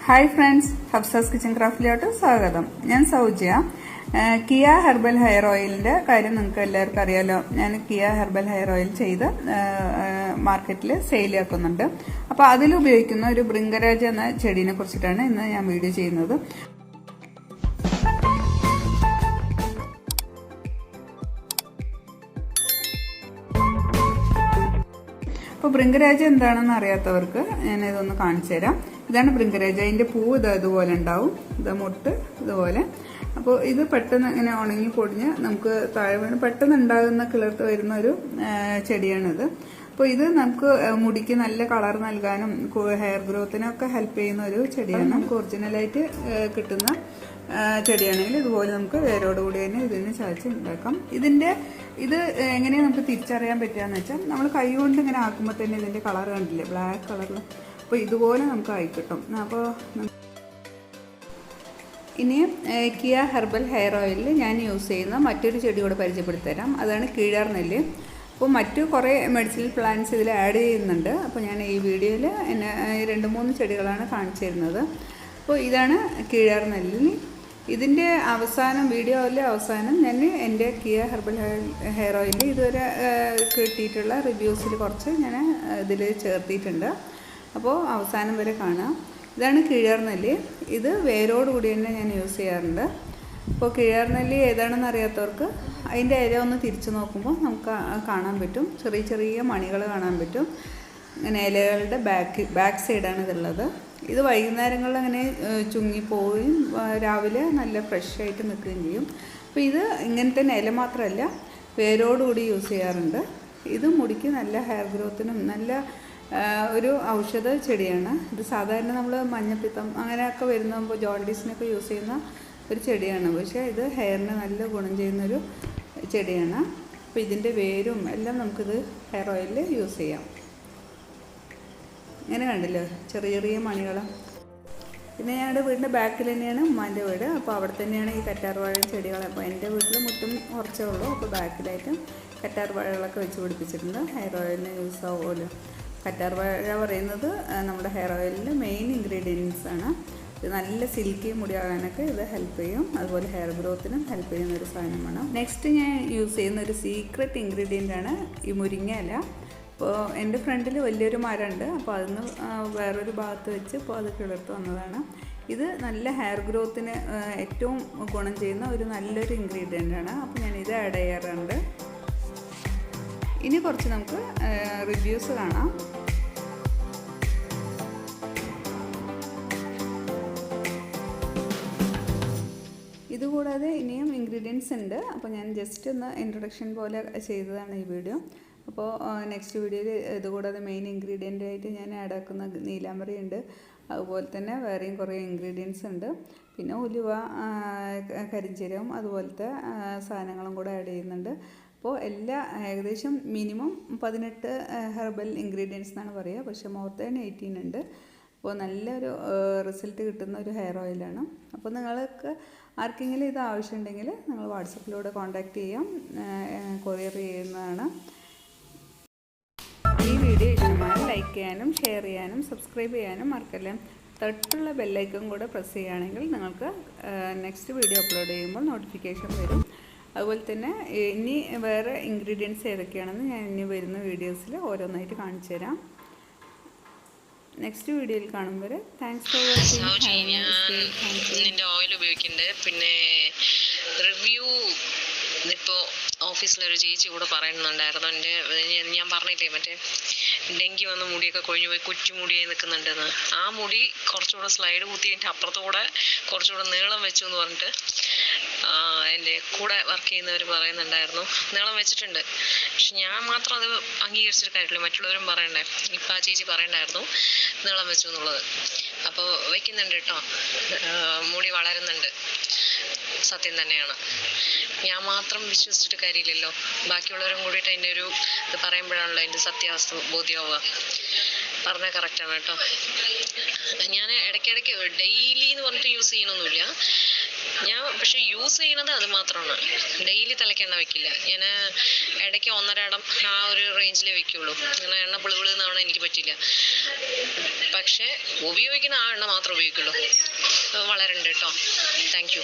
Hi friends, ഹഫ്സാസ് kitchen ക്രാഫ്റ്റിലോട്ട് സ്വാഗതം. ഞാൻ സൗജ്യ. Kia herbal hair ഓയിലിന്റെ കാര്യം നിങ്ങൾക്ക് എല്ലാവർക്കും അറിയാലോ. ഞാൻ കിയ ഹെർബൽ ഹെയർ ഓയിൽ ചെയ്ത് മാർക്കറ്റിൽ സെയിലാക്കുന്നുണ്ട്. അപ്പോൾ അതിൽ ഉപയോഗിക്കുന്ന ഒരു ഭൃംഗരാജ എന്ന ചെടീനെ കുറിച്ചിട്ടാണ് ഇന്ന് ഞാൻ വീഡിയോ ചെയ്യുന്നത്. അപ്പോൾ ഭൃംഗരാജ എന്താണെന്ന് അറിയാത്തവർക്ക് ഞാൻ ഇതൊന്ന് കാണിച്ചു തരാം. ഇതാണ് ഭൃംഗരാജ. അതിന്റെ പൂവ് ഇതുപോലെ ഉണ്ടാവും, ഇത് മൊട്ട് ഇതുപോലെ. അപ്പോൾ ഇത് പെട്ടെന്ന് ഇങ്ങനെ ഉണങ്ങി പൊടിഞ്ഞ് നമുക്ക് താഴെ വീണ് പെട്ടെന്ന് ഉണ്ടാകുന്ന കിളിർത്ത് വരുന്ന ഒരു ചെടിയാണിത്. അപ്പോൾ ഇത് നമുക്ക് മുടിക്ക് നല്ല കളർ നൽകാനും ഹെയർ ഗ്രോത്തിനൊക്കെ ഹെൽപ്പ് ചെയ്യുന്ന ഒരു ചെടിയാണ്. നമുക്ക് ഒറിജിനലായിട്ട് കിട്ടുന്ന ചെടിയാണെങ്കിൽ ഇതുപോലെ നമുക്ക് വേരോടുകൂടി തന്നെ ഇതിന് ചായച്ച് ഉണ്ടാക്കാം. ഇത് എങ്ങനെയാണ് നമുക്ക് തിരിച്ചറിയാൻ പറ്റുകയെന്ന് വെച്ചാൽ, നമ്മൾ കൈ കൊണ്ട് ഇങ്ങനെ ആക്കുമ്പോൾ തന്നെ ഇതിന്റെ കളർ കണ്ടില്ലേ, ബ്ലാക്ക് കളറിൽ. അപ്പോൾ ഇതുപോലെ നമുക്ക് ആയി കിട്ടും. അപ്പോൾ ഇനി കിയ ഹെർബൽ ഹെയർ ഓയിലിൽ ഞാൻ യൂസ് ചെയ്യുന്ന മറ്റൊരു ചെടി കൂടെ പരിചയപ്പെടുത്തി തരാം. അതാണ് കീഴാർ നെല്ല്. അപ്പോൾ മറ്റു കുറേ മെഡിസിനൽ പ്ലാന്റ്സ് ഇതിൽ ആഡ് ചെയ്യുന്നുണ്ട്. അപ്പോൾ ഞാൻ ഈ വീഡിയോയിൽ 2-3 ചെടികളാണ് കാണിച്ചു തരുന്നത്. അപ്പോൾ ഇതാണ് കീഴാർ നെല്ല്. ഇതിൻ്റെ വീഡിയോയിലെ അവസാനം ഞാൻ എൻ്റെ കിയ ഹെർബൽ ഹെയർ ഓയിലിൽ ഇതുവരെ കിട്ടിയിട്ടുള്ള റിവ്യൂസിൽ കുറച്ച് ഞാൻ ഇതിൽ ചേർത്തിയിട്ടുണ്ട്. അപ്പോൾ അവസാനം വരെ കാണാം. ഇതാണ് കീഴാർ നെല്ലി. ഇത് വേരോടുകൂടി തന്നെ ഞാൻ യൂസ് ചെയ്യാറുണ്ട്. അപ്പോൾ കീഴാർ നെല്ലി ഏതാണെന്ന് അറിയാത്തവർക്ക് അതിൻ്റെ ഇല ഒന്ന് തിരിച്ചു നോക്കുമ്പോൾ നമുക്ക് കാണാൻ പറ്റും. ചെറിയ ചെറിയ മണികൾ കാണാൻ പറ്റും. അങ്ങനെ ഇലകളുടെ ബാക്ക് സൈഡാണ് ഇതുള്ളത്. ഇത് വൈകുന്നേരങ്ങളിൽ അങ്ങനെ ചുങ്ങിപ്പോവുകയും രാവിലെ നല്ല ഫ്രഷ് ആയിട്ട് നിൽക്കുകയും ചെയ്യും. അപ്പോൾ ഇത് ഇങ്ങനെ തന്നെ ഇല മാത്രമല്ല, വേരോടുകൂടി യൂസ് ചെയ്യാറുണ്ട്. ഇത് മുടിക്ക് നല്ല ഹെയർ ഗ്രോത്തിനും നല്ല ഒരു ഔഷധ ചെടിയാണ്. ഇത് സാധാരണ നമ്മൾ മഞ്ഞപ്പിത്തം അങ്ങനെയൊക്കെ വരുമ്പോൾ ജോണ്ടിസിനൊക്കെ യൂസ് ചെയ്യുന്ന ഒരു ചെടിയാണ്. പക്ഷേ ഇത് ഹെയറിന് നല്ല ഗുണം ചെയ്യുന്നൊരു ചെടിയാണ്. അപ്പോൾ ഇതിൻ്റെ വേരും എല്ലാം നമുക്കിത് ഹെയർ ഓയിലിൽ യൂസ് ചെയ്യാം. ഇങ്ങനെ കണ്ടില്ലേ, ചെറിയ ചെറിയ മണികൾ. പിന്നെ ഞങ്ങളുടെ വീടിൻ്റെ ബാക്കിൽ തന്നെയാണ് ഉമ്മാൻ്റെ വീട്. അപ്പോൾ അവിടെ തന്നെയാണ് ഈ കറ്റാർവാഴ ചെടികൾ. അപ്പോൾ എൻ്റെ വീട്ടിൽ മുറ്റും കുറച്ചേ ഉള്ളൂ. അപ്പോൾ ബാക്കിലായിട്ട് കറ്റാർവാഴകളൊക്കെ വെച്ച് പിടിപ്പിച്ചിട്ടുണ്ട്. ഹെയർ ഓയിലിന് യൂസ് ആവുമല്ലോ. കറ്റാർവാഴ പറയുന്നത് നമ്മുടെ ഹെയർ ഓയിലിൻ്റെ മെയിൻ ഇൻഗ്രീഡിയൻസ് ആണ്. ഇത് നല്ല സിൽക്കി മുടിയാകാനൊക്കെ ഇത് ഹെൽപ്പ് ചെയ്യും. അതുപോലെ ഹെയർ ഗ്രോത്തിനും ഹെൽപ്പ് ചെയ്യുന്ന ഒരു സാധനമാണ്. നെക്സ്റ്റ് ഞാൻ യൂസ് ചെയ്യുന്ന ഒരു സീക്രട്ട് ഇൻഗ്രീഡിയൻ്റ് ആണ് ഈ മുരിങ്ങ ഇല. അപ്പോൾ എൻ്റെ ഫ്രണ്ടിൽ വലിയൊരു മരമുണ്ട്. അപ്പോൾ അതിന് വേറൊരു ഭാഗത്ത് വെച്ച് ഇപ്പോൾ അത് കിളിർത്ത് വന്നതാണ്. ഇത് നല്ല ഹെയർ ഗ്രോത്തിന് ഏറ്റവും ഗുണം ചെയ്യുന്ന ഒരു നല്ലൊരു ഇൻഗ്രീഡിയൻ്റ് ആണ്. അപ്പോൾ ഞാനിത് ആഡ് ചെയ്യാറുണ്ട്. ഇനി കുറച്ച് നമുക്ക് റിവ്യൂസ് കാണാം. ഇതുകൂടാതെ ഇനിയും ഇൻഗ്രീഡിയൻസ് ഉണ്ട്. അപ്പോൾ ഞാൻ ജസ്റ്റ് ഒന്ന് ഇൻട്രൊഡക്ഷൻ പോലെ ചെയ്തതാണ് ഈ വീഡിയോ. അപ്പോൾ നെക്സ്റ്റ് വീഡിയോയിൽ ഇതുകൂടാതെ മെയിൻ ഇൻഗ്രീഡിയൻ്റ് ആയിട്ട് ഞാൻ ആഡ് ആക്കുന്ന നീലാമ്പരി ഉണ്ട്. അതുപോലെ തന്നെ വേറെയും കുറേ ഇൻഗ്രീഡിയൻസ് ഉണ്ട്. പിന്നെ ഉലുവ, കരിഞ്ചീരകം അതുപോലത്തെ സാധനങ്ങളും കൂടെ ആഡ് ചെയ്യുന്നുണ്ട്. അപ്പോൾ ഏകദേശം മിനിമം 18 ഹെർബൽ ഇൻഗ്രീഡിയൻസ് എന്നാണ് പറയുക. പക്ഷേ മോർ ദാൻ 18 ഉണ്ട്. അപ്പോൾ നല്ലൊരു റിസൾട്ട് കിട്ടുന്ന ഒരു ഹെയർ ഓയിലാണ്. അപ്പോൾ നിങ്ങൾക്ക് ആർക്കെങ്കിലും ഇത് ആവശ്യമുണ്ടെങ്കിൽ നിങ്ങൾ വാട്സപ്പിലൂടെ കോൺടാക്റ്റ് ചെയ്യാം, കൊറിയർ ചെയ്യുന്നതാണ്. ഈ വീഡിയോ ഇഷ്ടമായി ലൈക്ക് ചെയ്യാനും ഷെയർ ചെയ്യാനും സബ്സ്ക്രൈബ് ചെയ്യാനും മറക്കല്ലേ. തൊട്ടുള്ള ബെല്ലൈക്കൺ കൂടെ പ്രസ് ചെയ്യുകയാണെങ്കിൽ നിങ്ങൾക്ക് നെക്സ്റ്റ് വീഡിയോ അപ്ലോഡ് ചെയ്യുമ്പോൾ നോട്ടിഫിക്കേഷൻ വരും. അതുപോലെ തന്നെ ഇനി വേറെ ഇൻഗ്രീഡിയൻസ് ഏതൊക്കെയാണെന്ന് ഞാൻ ഇനി വരുന്ന വീഡിയോസിൽ ഓരോന്നായിട്ട് കാണിച്ചു തരാം. നെക്സ്റ്റ് വീഡിയോയിൽ കാണുമ്പോൾ താങ്ക്സ് ഫോർ വാച്ചിങ്. ഓയിൽ ഉപയോഗിക്കുന്നുണ്ട്. പിന്നെ റിവ്യൂ ഇപ്പോൾ ഓഫീസിലൊരു ചേച്ചി കൂടെ പറയുന്നുണ്ടായിരുന്നു. ഞാൻ പറഞ്ഞില്ലേ മറ്റേ ഡെങ്കി വന്ന് മുടിയൊക്കെ കൊഴിഞ്ഞു പോയി കുറ്റിമുടിയായി നിൽക്കുന്നുണ്ടെന്ന്. ആ മുടി കുറച്ചുകൂടെ സ്ലൈഡ് കുത്തി എൻ്റെ അപ്പുറത്തുകൂടെ കുറച്ചുകൂടെ നീളം വെച്ചു എന്ന് പറഞ്ഞിട്ട് എൻ്റെ കൂടെ വർക്ക് ചെയ്യുന്നവർ പറയുന്നുണ്ടായിരുന്നു. നീളം വെച്ചിട്ടുണ്ട്. പക്ഷെ ഞാൻ മാത്രം അത് അംഗീകരിച്ചിട്ട് കാര്യമില്ല, മറ്റുള്ളവരും പറയണ്ടേ. ഇപ്പം ആ ചേച്ചി പറയണ്ടായിരുന്നു നീളം വെച്ചു എന്നുള്ളത്. അപ്പോൾ വയ്ക്കുന്നുണ്ട് കേട്ടോ, മുടി വളരുന്നുണ്ട്. സത്യം തന്നെയാണ്. ഞാൻ മാത്രം വിശ്വസിച്ചിട്ട് കാര്യമില്ലല്ലോ, ബാക്കിയുള്ളവരും കൂടിയിട്ട് അതിൻ്റെ ഒരു ഇത് പറയുമ്പോഴാണല്ലോ അതിൻ്റെ സത്യാവസ്ഥ ബോധ്യമാവുക. പറഞ്ഞാൽ കറക്റ്റാണ് കേട്ടോ. ഞാൻ ഇടയ്ക്കിടയ്ക്ക് ഡെയിലി എന്ന് പറഞ്ഞിട്ട് യൂസ് ചെയ്യണമൊന്നുമില്ല. ഞാൻ പക്ഷെ യൂസ് ചെയ്യണത് അത് മാത്രമാണ്. ഡെയിലി തലയ്ക്ക് എണ്ണ വെക്കില്ല ഞാൻ. ഇടയ്ക്ക് 1.5 ഇടം ആ ഒരു റേഞ്ചിലേ വെക്കുള്ളൂ. അങ്ങനെ എണ്ണ പുളിപുളിന്നാവണ എനിക്ക് പറ്റില്ല. പക്ഷെ ഉപയോഗിക്കുന്ന ആ എണ്ണ മാത്രമേ ഉപയോഗിക്കുള്ളൂ. വളരണ്ട് കേട്ടോ. Thank you.